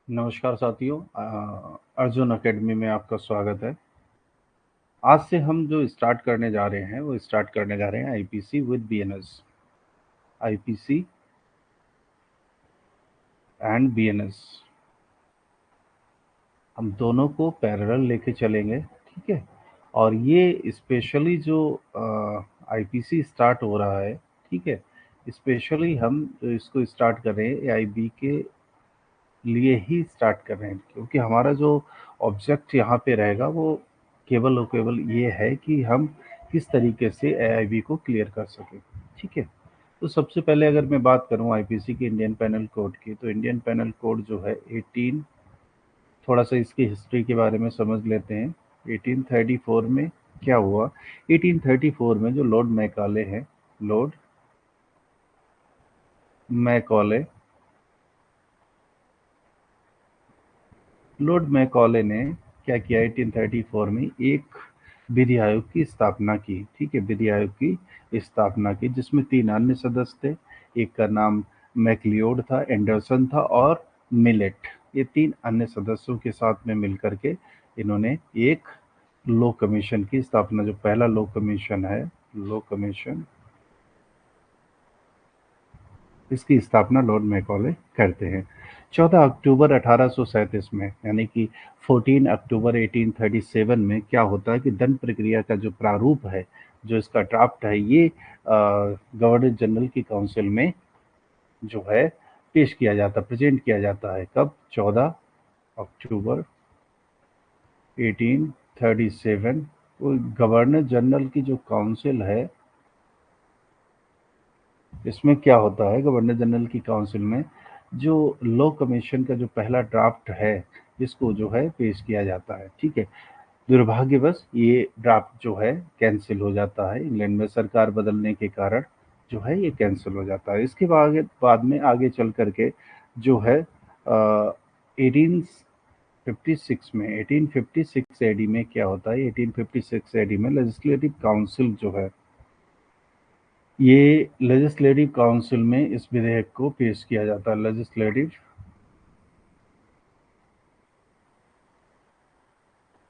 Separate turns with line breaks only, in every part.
नमस्कार साथियों, अर्जुन एकेडमी में आपका स्वागत है। आज से हम जो स्टार्ट करने जा रहे हैं वो स्टार्ट करने जा रहे हैं IPC with BNS. IPC and BNS हम दोनों को पैरेलल लेके चलेंगे, ठीक है। और ये स्पेशली जो आईपीसी स्टार्ट हो रहा है, ठीक है, स्पेशली हम जो इसको स्टार्ट कर रहे हैं एआईबी के लिए ही स्टार्ट कर रहे हैं, क्योंकि हमारा जो ऑब्जेक्ट यहाँ पे रहेगा वो केवल और केवल ये है कि हम किस तरीके से एआईबी को क्लियर कर सकें, ठीक है। तो सबसे पहले अगर मैं बात करूँ आईपीसी की इंडियन पैनल कोड की, तो इंडियन पैनल कोड जो है 18, थोड़ा सा इसकी हिस्ट्री के बारे में समझ लेते हैं। 1834 में क्या हुआ? 1834 में जो लॉर्ड मैकाले हैं, लॉर्ड मैकॉले लॉर्ड मैकॉले ने क्या किया? 1834 में एक विधि आयोग की स्थापना की, ठीक है, विधि आयोग की स्थापना की, जिसमें 3 अन्य सदस्य थे। एक का नाम मैकलियोड था, एंडरसन था और मिलेट। ये 3 अन्य सदस्यों के साथ में मिलकर के इन्होंने एक लॉ कमीशन की स्थापना, जो पहला लॉ कमीशन है, लॉ कमीशन, इसकी स्थापना लॉर्ड मैकॉले करते हैं। 14 अक्टूबर 1837 में, यानी कि 14 अक्टूबर 1837 में क्या होता है कि दंड प्रक्रिया का जो प्रारूप है, जो इसका ड्राफ्ट है, ये गवर्नर जनरल की काउंसिल में जो है पेश किया जाता, प्रेजेंट किया जाता है। कब? 14 अक्टूबर 1837 को गवर्नर जनरल की जो काउंसिल है, इसमें क्या होता है, गवर्नर जनरल की काउंसिल में जो लॉ कमीशन का जो पहला ड्राफ्ट है, इसको जो है पेश किया जाता है, ठीक है। दुर्भाग्यवश ये ड्राफ्ट जो है कैंसिल हो जाता है, इंग्लैंड में सरकार बदलने के कारण जो है ये कैंसिल हो जाता है। इसके बाद में आगे चल करके जो है 1856 में, 1856 एडी में क्या होता है, 1856 एडी में लेजिस्लेटिव काउंसिल जो है, ये लेजिस्लेटिव काउंसिल में इस विधेयक को पेश किया जाता है। लेजिस्लेटिव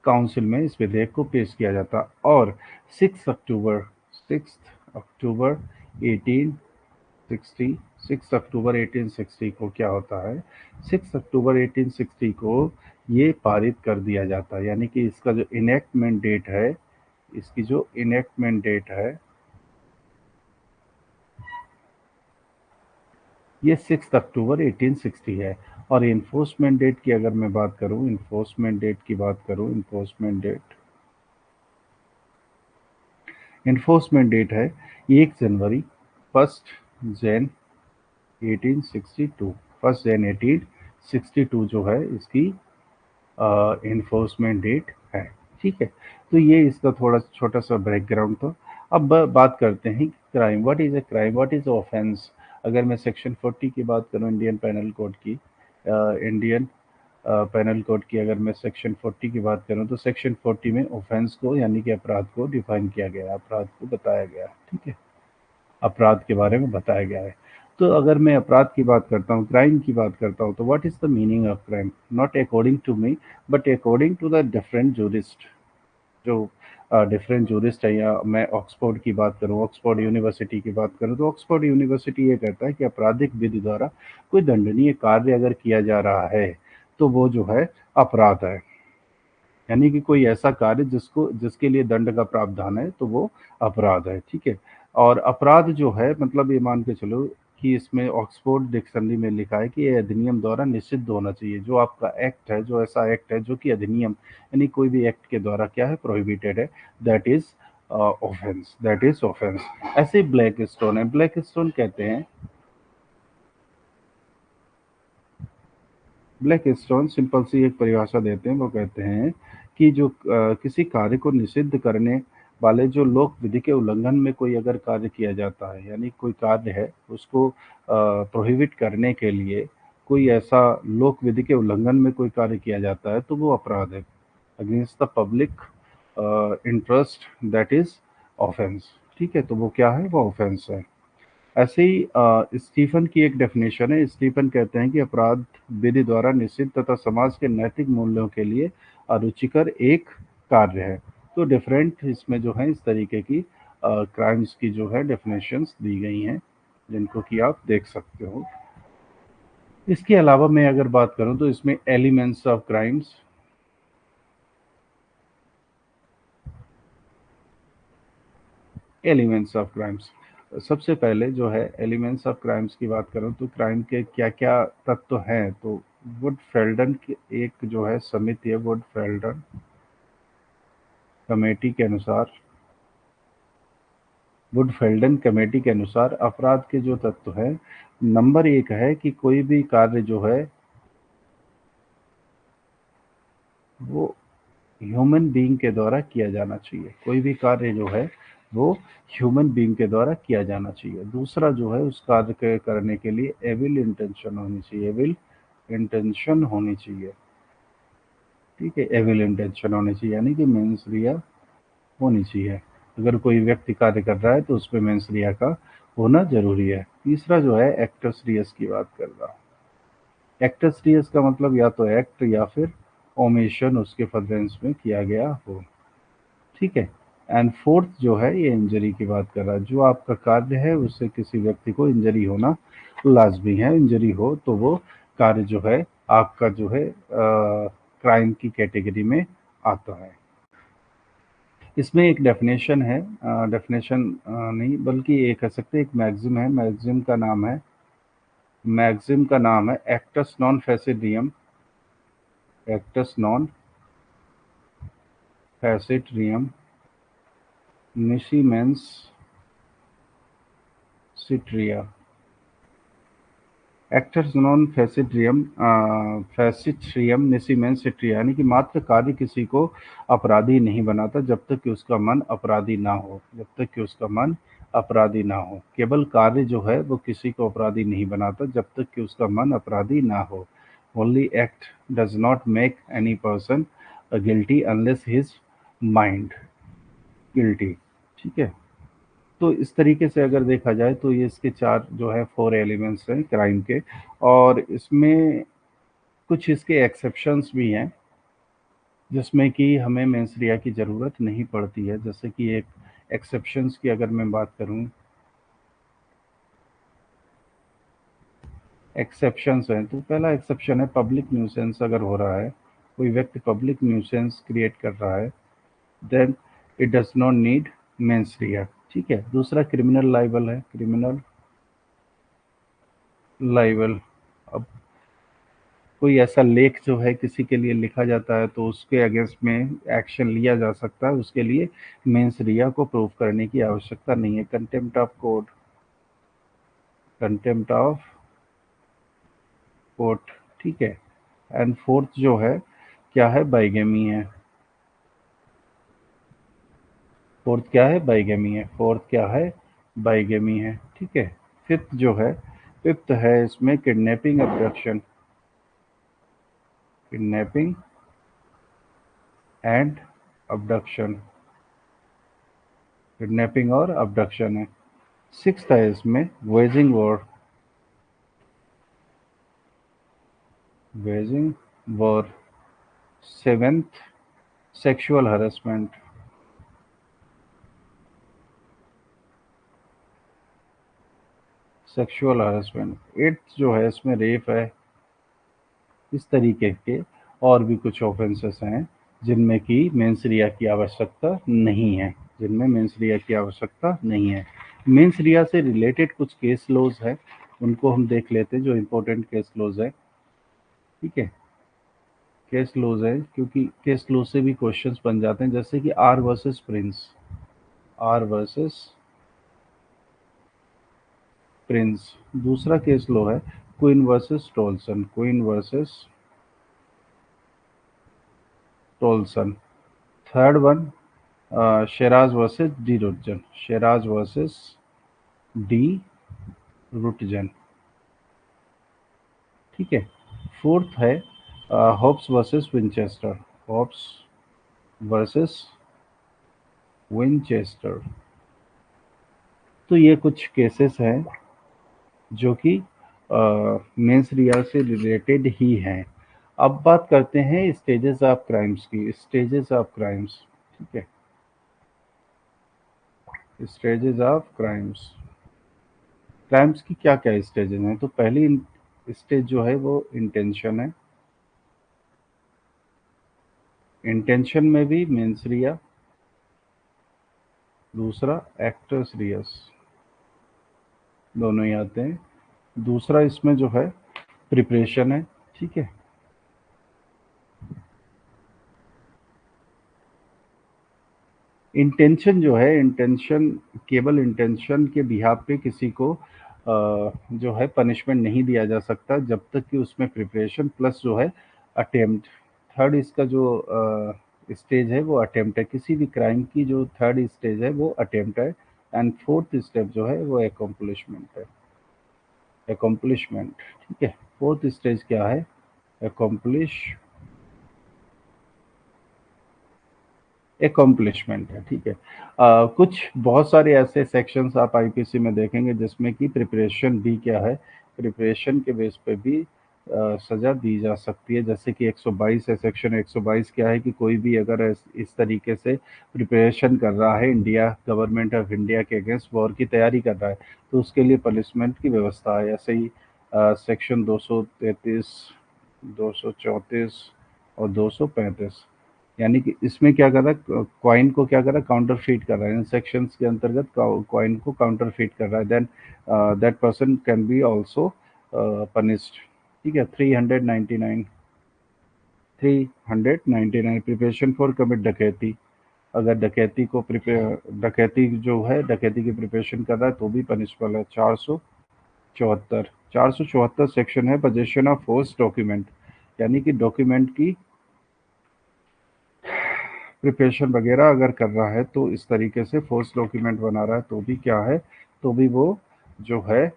काउंसिल में इस विधेयक को पेश किया जाता, और 6 अक्टूबर 6 अक्टूबर 1860 6 अक्टूबर 1860 को क्या होता है, 6 अक्टूबर 1860 को ये पारित कर दिया जाता है। यानी कि इसका जो इनेक्टमेंट डेट है, इसकी जो इनेक्टमेंट डेट है, ये 6 अक्टूबर 1860 है। और इन्फोर्समेंट डेट की अगर मैं बात करूं, इन्फोर्समेंट डेट है 1 जनवरी, 1 जैन 1862, 1 जैन 1862 जो है इसकी इन्फोर्समेंट डेट है, ठीक है। तो ये इसका थोड़ा छोटा सा बैकग्राउंड था। अब बात करते हैं crime, what is a crime, what is offence. अगर मैं सेक्शन 40 की बात करूं इंडियन पैनल कोड की, इंडियन पैनल कोड की अगर मैं सेक्शन 40 की बात करूं, तो सेक्शन 40 में ऑफेंस को, यानी कि अपराध को डिफाइन किया गया है, अपराध को बताया गया है, ठीक है, अपराध के बारे में बताया गया है। तो अगर मैं अपराध की बात करता हूँ, क्राइम की बात करता हूँ, तो what is the meaning of crime, not according to me but according to the different jurist, जो डिफरेंट जूरिस्ट है। या मैं ऑक्सफोर्ड की बात करूँ, ऑक्सफोर्ड यूनिवर्सिटी की बात करूँ, तो ऑक्सफोर्ड यूनिवर्सिटी ये कहता है कि आपराधिक विधि द्वारा कोई दंडनीय कार्य अगर किया जा रहा है तो वो जो है अपराध है। यानी कि कोई ऐसा कार्य जिसके लिए दंड का प्रावधान है, तो वो अपराध है, ठीक है। और अपराध जो है, मतलब ये मान के चलो कि इसमें ऑक्सफोर्ड डिक्शनरी में लिखा है कि ये अधिनियम द्वारा निषिद्ध होना चाहिए। जो आपका एक्ट है, जो ऐसा एक्ट है जो कि अधिनियम, यानी कोई भी एक्ट के द्वारा क्या है, प्रोहिबिटेड है, that is offence, that is offence. ऐसे ब्लैक स्टोन है, ब्लैक स्टोन कहते हैं, ब्लैक स्टोन सिंपल सी एक परिभाषा देते हैं, वो कहते हैं कि जो किसी कार्य को निषिद्ध करने वाले, जो लोक विधि के उल्लंघन में कोई अगर कार्य किया जाता है, यानी कोई कार्य है उसको प्रोहिबिट करने के लिए कोई ऐसा लोक विधि के उल्लंघन में कोई कार्य किया जाता है, तो वो अपराध है, against the public interest, that is offence, ठीक है। तो वो क्या है, वो ऑफेंस है। ऐसे ही स्टीफन की एक डेफिनेशन है। स्टीफन कहते हैं कि अपराध विधि द्वारा निश्चित तथा समाज के नैतिक मूल्यों के लिए अरुचिकर एक कार्य है। तो डिफरेंट इसमें जो है इस तरीके की क्राइम्स की जो है डेफिनेशंस दी गई हैं, जिनको कि आप देख सकते हो। इसके अलावा मैं अगर बात करूं तो इसमें elements of crimes, elements of crimes, सबसे पहले जो है एलिमेंट्स ऑफ क्राइम्स की बात करूं तो क्राइम के क्या क्या तत्व हैं, तो वुड फेल्डन की एक जो है समिति है, वुड फेल्डन कमेटी के अनुसार, वुड फेल्डन कमेटी के अनुसार अपराध के जो तत्व है, नंबर एक है कि कोई भी कार्य जो है वो ह्यूमन बीइंग के द्वारा किया जाना चाहिए। कोई भी कार्य जो है वो ह्यूमन बीइंग के द्वारा किया जाना चाहिए। दूसरा जो है उस कार्य के करने के लिए एविल इंटेंशन होनी चाहिए, एविल इंटेंशन होनी चाहिए। ठीक है, एविल इंटेंशन होनी चाहिए यानी कि मेंसरिया होनी चाहिए। अगर कोई व्यक्ति कार्य कर रहा है तो उसमें मेंसरिया का होना जरूरी है। तीसरा जो है एक्टस रियस की बात कर रहा हूँ। एक्टस रियस का मतलब या तो एक्ट या फिर ओमिशन उसके फर्दरेंस में किया गया हो। ठीक है। एंड फोर्थ जो है ये इंजरी की बात कर रहा है। जो आपका कार्य है उससे किसी व्यक्ति को इंजरी होना लाजमी है। इंजरी हो तो वो कार्य जो है आपका जो है क्राइम की कैटेगरी में आता है। इसमें एक डेफिनेशन है, डेफिनेशन नहीं बल्कि ये कह सकते हैं एक मैक्सिम है। मैक्सिम का नाम है एक्टस नॉन फैसिडियम, एक्टस नॉन फैसिट्रियम निसीमेंस सिट्रिया। एक्टर्स नॉन फैसिट्रियम निसीमेंस सिट्रिया यानी कि मात्र कार्य किसी को अपराधी नहीं बनाता जब तक कि उसका मन अपराधी ना हो, जब तक कि उसका मन अपराधी ना हो। केवल कार्य जो है वो किसी को अपराधी नहीं बनाता जब तक कि उसका मन अपराधी ना हो। Only act does not make any person guilty unless his mind guilty. ठीक है। तो इस तरीके से अगर देखा जाए तो ये इसके चार जो है फोर एलिमेंट्स हैं क्राइम के। और इसमें कुछ इसके एक्सेप्शंस भी हैं जिसमें कि हमें मेंसरिया की ज़रूरत नहीं पड़ती है। जैसे कि एक एक्सेप्शंस की अगर मैं बात करूं, एक्सेप्शंस हैं तो पहला एक्सेप्शन है पब्लिक न्यूसेंस। अगर हो रहा है, कोई व्यक्ति पब्लिक न्यूसेंस क्रिएट कर रहा है, then it does not need mens rea. ठीक है। दूसरा क्रिमिनल लाइबल है, क्रिमिनल लाइबल। अब कोई ऐसा लेख जो है किसी के लिए लिखा जाता है तो उसके अगेंस्ट में एक्शन लिया जा सकता है, उसके लिए मेंस रिया को प्रूव करने की आवश्यकता नहीं है। Contempt of court, contempt of court. ठीक है। एंड फोर्थ जो है क्या है, बाइगेमी है। फोर्थ क्या है, बाइगेमी है। फोर्थ क्या है, बाइगेमी है। ठीक है। फिफ्थ जो है, फिफ्थ है इसमें kidnapping abduction, kidnapping and abduction, kidnapping और अब्डक्शन है। सिक्स्थ है इसमें waging war, waging war. Seventh sexual harassment, sexual harassment. Eighth जो है इसमें रेप है। इस तरीके के और भी कुछ ऑफेंसेस हैं जिनमें कि मेंसरिया की आवश्यकता नहीं है, जिनमें मेंसरिया की आवश्यकता नहीं है। मेंसरिया से रिलेटेड कुछ केस लॉज है, उनको हम देख लेते हैं जो इम्पोर्टेंट केस लॉज है। ठीक है। केस लॉज है क्योंकि केस लॉ से भी क्वेश्चंस बन जाते हैं, जैसे कि R versus Prince, R versus Prince. दूसरा केस लो है Queen versus Tolson, Queen versus Tolson. Third one Sherras versus De Rutzen, Sherras versus De Rutzen. ठीक है। फोर्थ है Hopes versus Winchester, Hopes versus Winchester. तो ये कुछ केसेस हैं जो कि मेंस रिया से रिलेटेड ही हैं। अब बात करते हैं स्टेजेस ऑफ क्राइम्स की। स्टेजेस ऑफ क्राइम्स, ठीक है, स्टेजेस ऑफ क्राइम्स। क्राइम्स की क्या क्या स्टेजेस हैं? तो पहली स्टेज जो है वो इंटेंशन है। इंटेंशन में भी मेंस रिया, दूसरा एक्टर्स रियस, दोनों ही आते हैं। दूसरा इसमें जो है प्रिपरेशन है, ठीक है। इंटेंशन जो है, इंटेंशन, केवल इंटेंशन के बिहाफ पे किसी को जो है पनिशमेंट नहीं दिया जा सकता जब तक कि उसमें प्रिपरेशन प्लस जो है अटेम्प्ट। थर्ड इसका जो स्टेज है वो अटेम्प्ट है। किसी भी क्राइम की जो थर्ड स्टेज है वो अटेम्प्ट है। एंड फोर्थ स्टेप जो है वो एकम्प्लिशमेंट है। एकम्प्लिशमेंट, ठीक है। फोर्थ स्टेज क्या है? एकम्प्लिश, एकम्प्लिशमेंट है, ठीक है। कुछ बहुत सारे ऐसे सेक्शंस आप आईपीसी में देखेंगे जिसमें कि प्रिपरेशन भी क्या है, प्रिपरेशन के बेस पे भी सजा दी जा सकती है। जैसे कि 122 है, सेक्शन 122 क्या है कि कोई भी अगर इस तरीके से प्रिपरेशन कर रहा है, इंडिया, गवर्नमेंट ऑफ इंडिया के अगेंस्ट वॉर की तैयारी कर रहा है, तो उसके लिए पनिशमेंट की व्यवस्था है। ऐसे ही सेक्शन 233, 234 और 235, यानी कि इसमें क्या कर रहा है, कॉइन को क्या कर रहा है, काउंटर फीट कर रहा है। इन सेक्शंस के अंतर्गत कॉइन को काउंटर फीट कर रहा है, then that person can be also punished, ठीक है। 399, 399 प्रिपरेशन फॉर कमिट डकैती। अगर डकैती को प्रिपेयर, डकैती जो है डकैती की प्रिपरेशन कर रहा है तो भी पनिशबल है। 474, 474 सेक्शन है पोजेशन ऑफ फोर्स डॉक्यूमेंट, यानी कि डॉक्यूमेंट की प्रिपरेशन वगैरह अगर कर रहा है तो इस तरीके से फोर्स डॉक्यूमेंट बना रहा है तो भी क्या है, तो भी वो जो है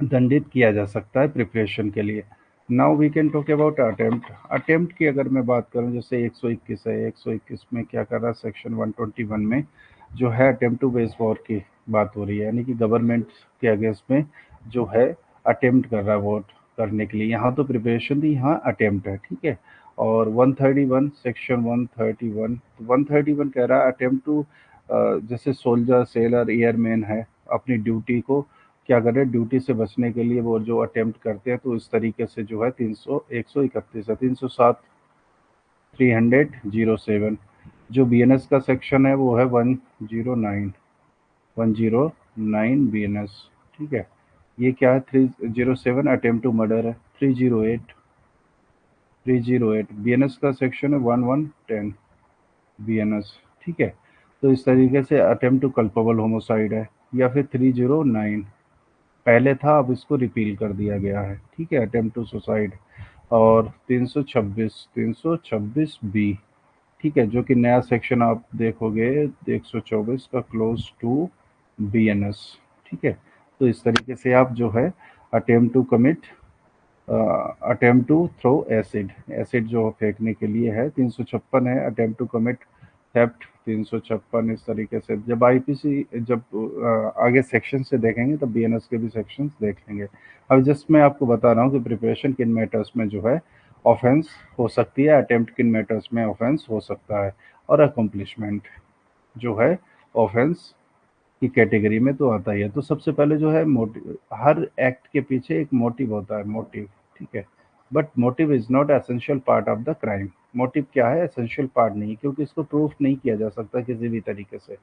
दंडित किया जा सकता है प्रिपरेशन के लिए। Now we can talk about attempt. Attempt की अगर मैं बात करूं, जैसे 121 है, 121 में क्या कर रहा है, सेक्शन 121 में जो है अटेम्प्ट टू वेज वॉर की बात हो रही है, यानी कि गवर्नमेंट के अगेंस्ट में जो है अटेम्प्ट कर रहा है वोट करने के लिए। यहाँ तो प्रिपरेशन थी, यहाँ अटेम्प्ट है, ठीक है। और 131, सेक्शन 131, 131 कह रहा है अटेम्प्ट टू, जैसे सोल्जर, सेलर, एयरमैन है, अपनी ड्यूटी को क्या करें, ड्यूटी से बचने के लिए वो जो अटेम्प्ट करते हैं, तो इस तरीके से जो है 300, 131 है, 307, 307। जो बीएनएस का सेक्शन है वो है 109, 109 बीएनएस, ठीक है। ये क्या है, 307 अटेम्प्ट टू मर्डर है। 308, 308 बीएनएस का सेक्शन है, 1110 बीएनएस, ठीक है। तो इस तरीके से अटेम्प्ट टू कल्पेबल होमोसाइड है। या फिर 309 पहले था, अब इसको रिपील कर दिया गया है, ठीक है, अटेम्प्ट टू सुसाइड। और 326, 326 बी, ठीक है, जो कि नया सेक्शन आप देखोगे 124 का, क्लोज टू बीएनएस, ठीक है। तो इस तरीके से आप जो है attempt to commit, attempt to throw acid, acid जो फेंकने के लिए है। 356 है अटेम्प्ट टू कमिट थेफ्ट, 356। इस तरीके से जब आईपीसी, जब आगे सेक्शन से देखेंगे तब बीएनएस के भी सेक्शंस देख लेंगे। अब जस्ट मैं आपको बता रहा हूँ कि प्रिपरेशन किन मैटर्स में जो है ऑफेंस हो सकती है, अटेम्प्ट किन मैटर्स में ऑफेंस हो सकता है, और अकम्पलिशमेंट जो है ऑफेंस की कैटेगरी में तो आता ही है। तो सबसे पहले जो है मोटिव, हर एक्ट के पीछे एक मोटिव होता है, मोटिव, ठीक है। But motive is not essential part of the crime. Motive क्या है, एसेंशियल पार्ट नहीं, क्योंकि इसको प्रूफ नहीं किया जा सकता किसी भी तरीके से,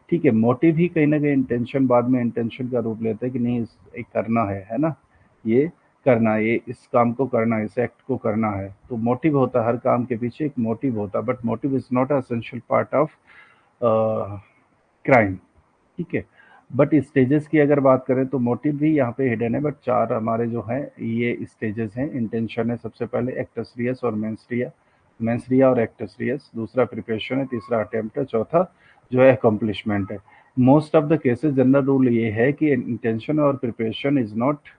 ठीक है। मोटिव ही कहीं ना कहीं इंटेंशन, बाद में इंटेंशन का रूप लेता है कि नहीं एक करना है ना, ये करना है, ये इस काम को करना है, इस एक्ट को करना है। तो मोटिव होता है, हर काम के पीछे एक मोटिव होता है, but motive is not essential part of crime, ठीक है। बट स्टेजेस की अगर बात करें तो मोटिव भी यहाँ पे हिडन है, बट चार हमारे जो हैं ये स्टेजेस हैं। इंटेंशन है सबसे पहले, एक्टस रियस और मेंस रिया, मेंस रिया और एक्टस रियस। दूसरा प्रिपरेशन है, तीसरा अटेम्प्ट है, चौथा जो है अकम्पलिशमेंट है। Most of the cases general rule ये है कि इंटेंशन और preparation is not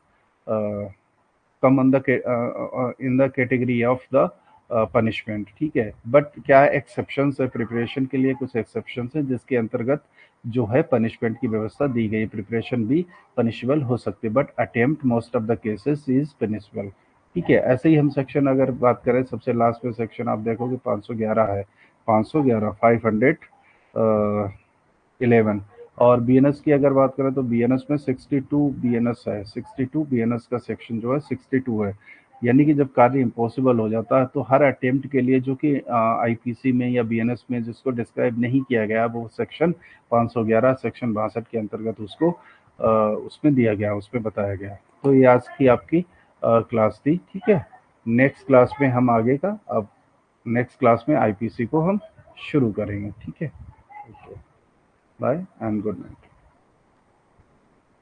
come on the in the category of the punishment, ठीक है। बट क्या एक्सेप्शंस है प्रिपरेशन के लिए, कुछ एक्सेप्शंस है जिसके अंतर्गत जो है पनिशमेंट की व्यवस्था दी गई, प्रिपरेशन भी पनिशेबल हो सकती है, but attempt most of the cases is punishable, ठीक है। ऐसे ही हम सेक्शन अगर बात करें, सबसे लास्ट में सेक्शन आप देखोगे 511 है, 511 511, और बीएनएस की अगर बात करें तो बीएनएस में 62 बीएनएस है, 62 बीएनएस का सेक्शन जो है 62 है। यानी कि जब कार्य इम्पॉसिबल हो जाता है तो हर अटेम्प्ट के लिए जो कि आईपीसी में या बीएनएस में जिसको डिस्क्राइब नहीं किया गया, वो सेक्शन 511 सेक्शन 62 के अंतर्गत उसको उसमें दिया गया, उसमें बताया गया। तो ये आज की आपकी क्लास थी, ठीक है। नेक्स्ट क्लास में हम आगे का, अब नेक्स्ट क्लास में आईपीसी को हम शुरू करेंगे, ठीक है। Bye and good night.